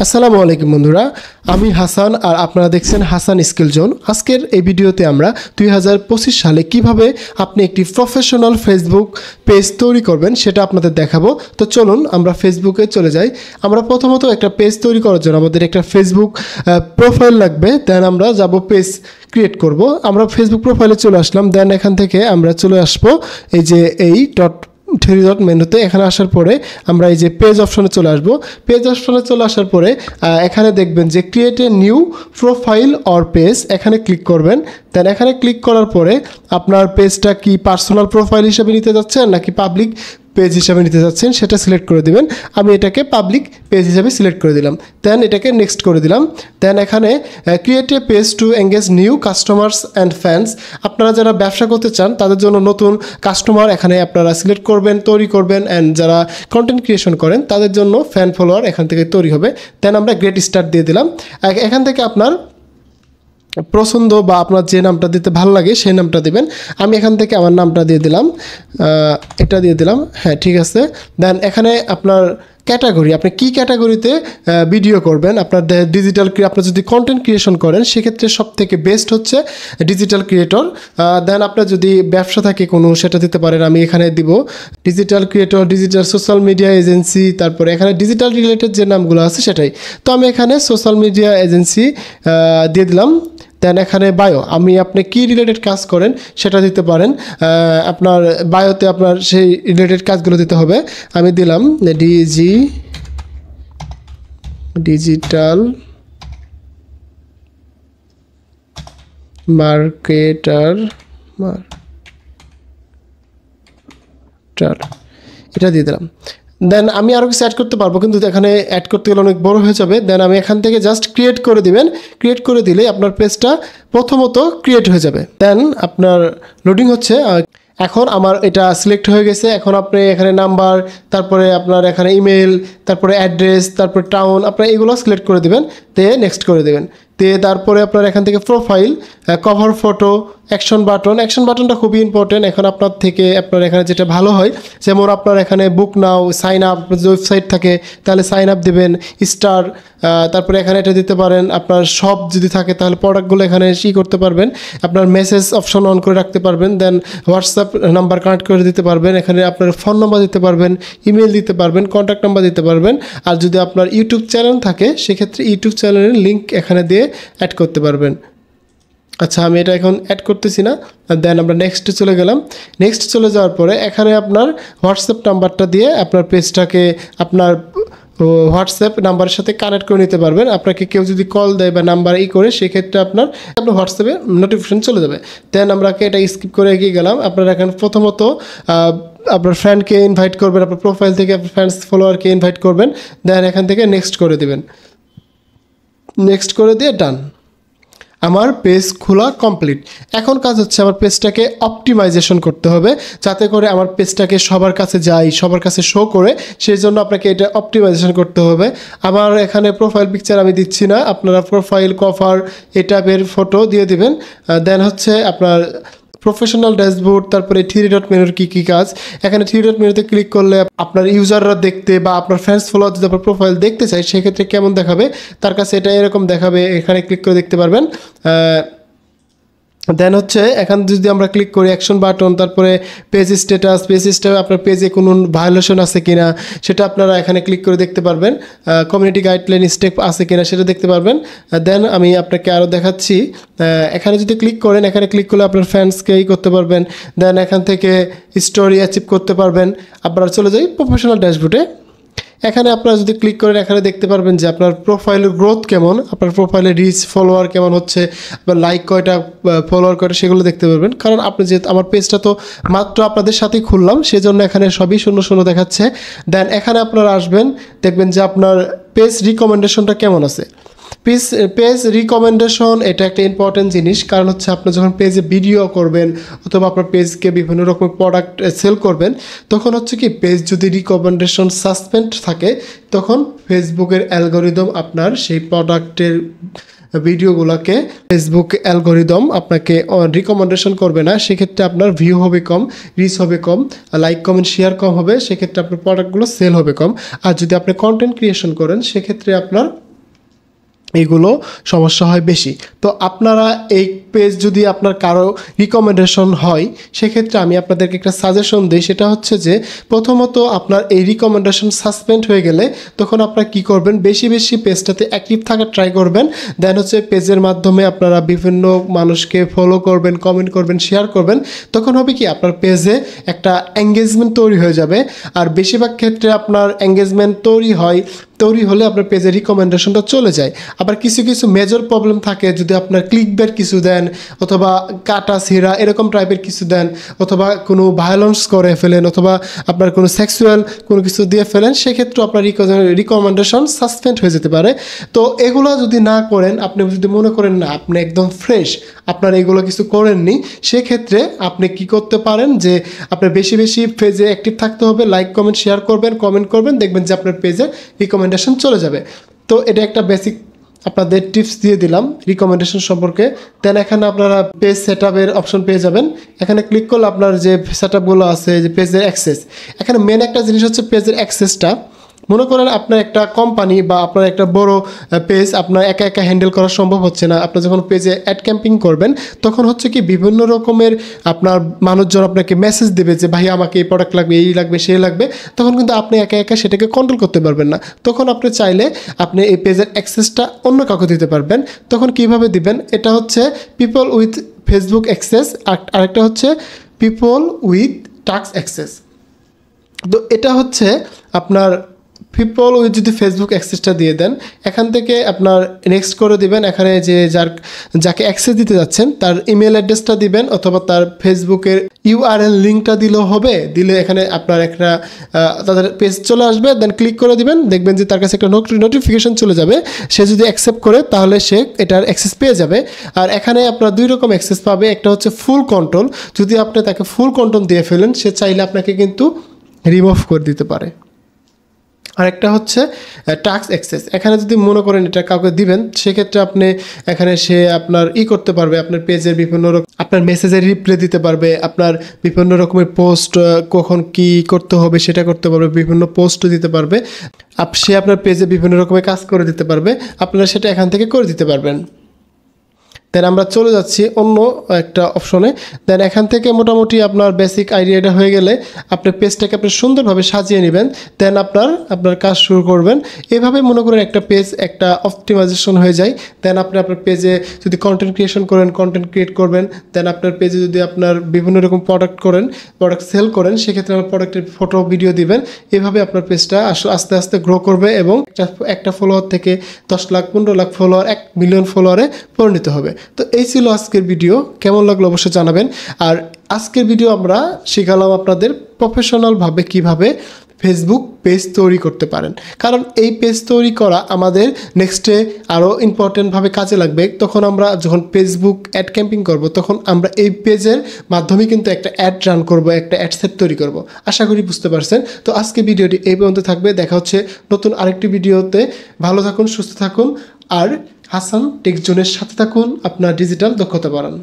আসসালামু আলাইকুম বন্ধুরা, আমি হাসান আর আপনারা দেখছেন হাসান স্কিল জোন। আজকের এই ভিডিওতে আমরা 2025 সালে কিভাবে আপনি একটি প্রফেশনাল ফেসবুক পেজ তৈরি করবেন সেটা আপনাদের দেখাবো। তো চলুন আমরা ফেসবুকে চলে যাই। আমরা প্রথমত একটা পেজ তৈরি করার জন্য আমাদের একটা ফেসবুক প্রোফাইল লাগবে। দেন আমরা যাব পেজ ক্রিয়েট করব। আমরা ফেসবুক প্রোফাইলে চলে আসলাম। দেন এখান থেকে আমরা চলে আসবো এই যে এই থ্রি ডট মেনুতে। এখানে আসার পরে আমরা এই যে পেজ অপশনে চলে আসব। পেজ অপশনে চলে আসার পরে এখানে দেখবেন যে create a new profile or page, এখানে ক্লিক করবেন। দেন এখানে ক্লিক করার পরে আপনার পেজটা কি পার্সোনাল প্রোফাইল হিসেবে নিতে যাচ্ছেন নাকি পাবলিক পেজ হিসাবে নিতে যাচ্ছেন সেটা সিলেক্ট করে দিবেন। আমি এটাকে পাবলিক পেজ হিসাবে সিলেক্ট করে দিলাম। দেন এটাকে নেক্সট করে দিলাম। দেন এখানে create a page to engage new customers and fans, আপনারা যারা ব্যবসা করতে চান তাদের জন্য নতুন কাস্টমার এখানে আপনারা সিলেক্ট করবেন, তৈরি করবেন। অ্যান্ড যারা কন্টেন্ট ক্রিয়েশন করেন তাদের জন্য ফ্যান ফলোয়ার এখান থেকে তৈরি হবে। দেন আমরা গ্রেট স্টার্ট দিয়ে দিলাম। এখান থেকে আপনার পছন্দ বা আপনার যে নামটা দিতে ভালো লাগে সেই নামটা দিবেন। আমি এখান থেকে আমার নামটা দিয়ে দিলাম, এটা দিয়ে দিলাম। হ্যাঁ, ঠিক আছে। দেন এখানে আপনার ক্যাটাগরি, আপনি কী ক্যাটাগরিতে ভিডিও করবেন, আপনার ডিজিটাল আপনার যদি কন্টেন্ট ক্রিয়েশন করেন সেক্ষেত্রে সবথেকে বেস্ট হচ্ছে ডিজিটাল ক্রিয়েটর। দেন আপনার যদি ব্যবসা থাকে কোনো সেটা দিতে পারেন। আমি এখানে দিব digital creator, digital social media agency, তারপরে এখানে ডিজিটাল রিলেটেড যে নামগুলো আছে সেটাই। তো আমি এখানে সোশ্যাল মিডিয়া এজেন্সি দিয়ে দিলাম। দেন এখানে বায়ো, আপনি কি রিলেটেড কাজ করেন সেটা দিতে পারেন। আপনার বায়োতে আপনার সেই রিলেটেড কাজগুলো দিতে হবে। আমি দিলাম ডিজিটাল মার্কেটার, এটা দিয়ে দিলাম। দেন আমি আরও কিছু অ্যাড করতে পারবো, কিন্তু এখানে অ্যাড করতে গেলে অনেক বড় হয়ে যাবে। দেন আমি এখান থেকে জাস্ট ক্রিয়েট করে দিবেন। ক্রিয়েট করে দিলে আপনার পেজটা প্রথমত ক্রিয়েট হয়ে যাবে। দেন আপনার লোডিং হচ্ছে। এখন আমার এটা সিলেক্ট হয়ে গেছে। এখন আপনি এখানে নাম্বার, তারপরে আপনার এখানে ইমেল, তারপরে অ্যাড্রেস, তারপরে টাউন, আপনার এগুলো সিলেক্ট করে দেবেন। তে নেক্সট করে দেবেন। তারপরে আপনার এখান থেকে প্রোফাইল, কভার ফটো, অ্যাকশন বাটনটা খুবই ইম্পর্টেন্ট। এখন আপনার থেকে আপনার এখানে যেটা ভালো হয়, যেমন আপনার এখানে বুক নাও, সাইন আপ, যদি ওয়েবসাইট থাকে তাহলে সাইন আপ দেবেন, স্টার, তারপরে এখানে এটা দিতে পারেন। আপনার শপ যদি থাকে তাহলে প্রোডাক্টগুলো এখানে করতে পারবেন। আপনার মেসেজ অপশন অন করে রাখতে পারবেন। দেন হোয়াটসঅ্যাপ নাম্বার কানেক্ট করে দিতে পারবেন। এখানে আপনার ফোন নাম্বার দিতে পারবেন, ইমেল দিতে পারবেন, কন্ট্যাক্ট নাম্বার দিতে পারবেন। আর যদি আপনার ইউটিউব চ্যানেল থাকে সেক্ষেত্রে ইউটিউব চ্যানেলের লিঙ্ক এখানে দিয়ে অ্যাড করতে পারবেন। আচ্ছা, আমি এটা এখন অ্যাড করতেছি না। দেন আমরা নেক্সটে চলে গেলাম। নেক্সট চলে যাওয়ার পরে এখানে আপনার হোয়াটসঅ্যাপ নাম্বারটা দিয়ে আপনার পেজটাকে আপনার হোয়াটসঅ্যাপ নাম্বারের সাথে কানেক্ট করে নিতে পারবেন। আপনাকে কেউ যদি কল দেয় বা নাম্বার করে সেক্ষেত্রে আপনার হোয়াটসঅ্যাপে নোটিফিকেশন চলে যাবে। দেন আমরা এটা স্কিপ করে এগিয়ে গেলাম। আপনারা এখানে প্রথমত আপনার ফ্রেন্ডকে ইনভাইট করবেন, আপনার প্রোফাইল থেকে আপনার ফ্রেন্ডস ফলোয়ারকে ইনভাইট করবেন। দেন এখান থেকে নেক্সট করে দেবেন। নেক্সট করে দিয়ে ডান। আমার পেজ খোলা কমপ্লিট। এখন কাজ হচ্ছে আমার পেজটাকে অপটিমাইজেশন করতে হবে যাতে করে আমার পেজটাকে সবার কাছে যায়, সবার কাছে শো করে। সেই জন্য আপনাকে এটা অপটিমাইজেশন করতে হবে। আমার এখানে প্রোফাইল পিকচার আমি দিচ্ছি না, আপনারা প্রোফাইল কভার এই টাইপের ফটো দিয়ে দিবেন। দেন হচ্ছে আপনার প্রফেশনাল ড্যাশবোর্ড, তারপরে থ্রি ডট মেনুর কী কী কাজ। এখানে থ্রি ডট মেনুতে ক্লিক করলে আপনার ইউজাররা দেখতে বা আপনার ফ্যান্স ফলোয়ার যদি আপনার প্রোফাইল দেখতে চায় সেক্ষেত্রে কেমন দেখাবে, তার কাছে এটা এরকম দেখাবে। এখানে ক্লিক করে দেখতে পারবেন। দেন হচ্ছে এখানে যদি আমরা ক্লিক করি অ্যাকশন বাটন, তারপরে পেজ স্ট্যাটাস আপনার পেজে কোনো ভায়োলেশন আছে কিনা সেটা আপনারা এখানে ক্লিক করে দেখতে পারবেন। কমিউনিটি গাইডলাইন স্টেপ আছে কিনা সেটা দেখতে পারবেন। দেন আমি আপনাকে আরও দেখাচ্ছি। এখানে যদি ক্লিক করেন, এখানে ক্লিক করলে আপনার ফ্যান্সকে করতে পারবেন। দেন এখান থেকে স্টোরি অ্যাচিভ করতে পারবেন। আপনারা চলে যাই প্রফেশনাল ড্যাশবোর্ডে। এখানে আপনারা যদি ক্লিক করেন এখানে দেখতে পারবেন যে আপনার প্রোফাইলের গ্রোথ কেমন, আপনার প্রোফাইলের রিচ, ফলোয়ার কেমন হচ্ছে, আপনার লাইক কয়টা, ফলোয়ার কয়টা, সেগুলো দেখতে পারবেন। কারণ আপনি যে আমার পেজটা তো মাত্র আপনাদের সাথেই খুললাম সেজন্য এখানে সবই 0 দেখাচ্ছে। দেন এখানে আপনারা আসবেন, দেখবেন যে আপনার পেজ রিকমেন্ডেশনটা কেমন আছে। পেজ রিকমেন্ডেশন এটা একটা ইম্পর্টেন্ট জিনিস। কারণ হচ্ছে আপনি যখন পেজে ভিডিও করবেন অথবা আপনার পেজকে বিভিন্ন রকম প্রোডাক্ট সেল করবেন, তখন হচ্ছে কি পেজ যদি রিকমেন্ডেশন সাসপেন্ড থাকে তখন ফেসবুকের অ্যালগোরিদম আপনার সেই প্রোডাক্টের ভিডিওগুলোকে ফেসবুক অ্যালগোরিদম আপনাকে রিকমেন্ডেশন করবে না। সেক্ষেত্রে আপনার ভিউ হবে কম, রিচ হবে কম, লাইক কমেন্ট শেয়ার কম হবে, সেক্ষেত্রে আপনার প্রোডাক্টগুলো সেল হবে কম। আর যদি আপনি কন্টেন্ট ক্রিয়েশন করেন সেক্ষেত্রে আপনার এইগুলো সমস্যা হয় বেশি। তো আপনারা এই পেজ যদি আপনার কারো রিকমেন্ডেশন হয়, সেক্ষেত্রে আমি আপনাদেরকে একটা সাজেশন দিই, সেটা হচ্ছে যে প্রথমত আপনার এই রিকমেন্ডেশন সাসপেন্ড হয়ে গেলে তখন আপনারা কী করবেন, বেশি বেশি পেজটাতে অ্যাক্টিভ থাকার ট্রাই করবেন। দেন হচ্ছে পেজের মাধ্যমে আপনারা বিভিন্ন মানুষকে ফলো করবেন, কমেন্ট করবেন, শেয়ার করবেন। তখন হবে কি, আপনার পেজে একটা এঙ্গেজমেন্ট তৈরি হয়ে যাবে। আর বেশিরভাগ ক্ষেত্রে আপনার এঙ্গেজমেন্ট তৈরি হলে আপনার পেজের রিকমেন্ডেশনটা চলে যায়। আবার কিছু কিছু মেজর প্রবলেম থাকে, যদি আপনার ক্লিকবেট কিছু দেন অথবা কাটা ছিঁড়া এরকম টাইপের কিছু দেন, অথবা কোনো ভায়োলেন্স করে ফেলেন, অথবা আপনার কোনো সেক্সুয়াল কোনো কিছু দিয়ে ফেলেন, সেক্ষেত্রে আপনার রিকমেন্ডেশন সাসপেন্ড হয়ে যেতে পারে। তো এগুলো যদি না করেন, আপনি যদি মনে করেন না আপনি একদম ফ্রেশ, আপনার এগুলো কিছু করেননি, সেক্ষেত্রে আপনি কি করতে পারেন যে আপনার বেশি বেশি পেজে অ্যাক্টিভ থাকতে হবে, লাইক কমেন্ট শেয়ার করবেন, কমেন্ট করবেন, দেখবেন যে আপনার পেজে রিকমেন্ডেশন চলে যাবে। তো এটা একটা বেসিক আপনাদের টিপস দিয়ে দিলাম রিকমেন্ডেশন সম্পর্কে। দেন এখানে আপনারা পেজ সেট আপের অপশন পেয়ে যাবেন। এখানে ক্লিক করলে আপনার যে সেট আপগুলো আছে, যে পেজের অ্যাক্সেস, এখানে মেন একটা জিনিস হচ্ছে পেজের অ্যাক্সেসটা। মনে করেন আপনার একটা কোম্পানি বা আপনার একটা বড় পেজ আপনার একা একা হ্যান্ডেল করা সম্ভব হচ্ছে না। আপনার যখন পেজে অ্যাড ক্যাম্পিং করবেন, তখন হচ্ছে কি বিভিন্ন রকমের আপনার মানুষজন আপনাকে মেসেজ দেবে যে ভাই আমাকে এই প্রোডাক্ট লাগবে, এই লাগবে, সেই লাগবে। তখন কিন্তু আপনি একা একা সেটাকে কন্ট্রোল করতে পারবেন না। তখন আপনি চাইলে আপনি এই পেজের অ্যাক্সেসটা অন্য কাউকে দিতে পারবেন। তখন কিভাবে দিবেন, এটা হচ্ছে পিপল উইথ ফেসবুক অ্যাক্সেস, আরেকটা হচ্ছে পিপল উইথ টাস্ক অ্যাক্সেস। তো এটা হচ্ছে আপনার পিপল উইথ যদি ফেসবুক অ্যাক্সেসটা দিয়ে দেন, এখান থেকে আপনার নেক্সট করে দিবেন। এখানে যে যাকে অ্যাক্সেস দিতে যাচ্ছেন তার ইমেল অ্যাড্রেসটা দিবেন, অথবা তার ফেসবুকের ইউআরএল লিঙ্কটা দিলেও হবে। দিলে এখানে আপনার একটা তাদের পেজ চলে আসবে। দেন ক্লিক করে দিবেন, দেখবেন যে তার কাছে একটা নোটিফিকেশন চলে যাবে। সে যদি অ্যাকসেপ্ট করে তাহলে সে এটার অ্যাক্সেস পেয়ে যাবে। আর এখানে আপনার দুই রকম অ্যাক্সেস পাবে, একটা হচ্ছে ফুল কন্ট্রোল। যদি আপনি তাকে ফুল কন্ট্রোল দিয়ে ফেলেন, সে চাইলে আপনাকে কিন্তু রিমুভ করে দিতে পারে। আরেকটা হচ্ছে টাস্ক অ্যাক্সেস। এখানে যদি মনে করেন এটা কাউকে দিবেন, সেক্ষেত্রে আপনি এখানে সে আপনার করতে পারবে, আপনার পেজের বিভিন্ন আপনার মেসেজের রিপ্লাই দিতে পারবে, আপনার বিভিন্ন রকমের পোস্ট কখন কি করতে হবে সেটা করতে পারবে, বিভিন্ন পোস্টও দিতে পারবে। সে আপনার পেজে বিভিন্ন রকমের কাজ করে দিতে পারবে, আপনারা সেটা এখান থেকে করে দিতে পারবেন। দেন আমরা চলে যাচ্ছি অন্য একটা অপশনে। দেন এখান থেকে মোটামুটি আপনার বেসিক আইডিয়াটা হয়ে গেলে আপনার পেজটাকে আপনি সুন্দরভাবে সাজিয়ে নেবেন। দেন আপনার কাজ শুরু করবেন। এভাবে মনে করেন একটা পেজ একটা অপটিমাইজেশন হয়ে যায়। দেন আপনার পেজে যদি কন্টেন্ট ক্রিয়েশন করেন, কন্টেন্ট ক্রিয়েট করবেন। দেন আপনার পেজে যদি আপনার বিভিন্ন রকম প্রোডাক্ট সেল করেন, সেক্ষেত্রে আপনার প্রোডাক্টের ফটো ভিডিও দিবেন। এভাবে আপনার পেজটা আস্তে আস্তে গ্রো করবে এবং একটা ফলোয়ার থেকে 10 লাখ 15 লাখ ফলোয়ার 1 মিলিয়ন ফলোয়ারে পরিণত হবে। তো এই ছিল আজকের ভিডিও। কেমন লাগলো অবশ্যই জানাবেন। আর আজকের ভিডিও আমরা শেখালাম আপনাদের প্রফেশনালভাবে কিভাবে ফেসবুক পেজ তৈরি করতে পারেন। কারণ এই পেজ তৈরি করা আমাদের নেক্সটে আরও ইম্পর্টেন্টভাবে কাজে লাগবে। তখন আমরা যখন ফেসবুক অ্যাড ক্যাম্পিং করব, তখন আমরা এই পেজের মাধ্যমে কিন্তু একটা অ্যাড রান করব, একটা অ্যাড সেট তৈরি করব। আশা করি বুঝতে পারছেন। তো আজকে ভিডিওটি এই পর্যন্ত থাকবে। দেখা হচ্ছে নতুন আরেকটি ভিডিওতে। ভালো থাকুন, সুস্থ থাকুন, আর হাসান টেক জোনের সাথে থাকুন। আপনার ডিজিটাল দক্ষতা বাড়ান।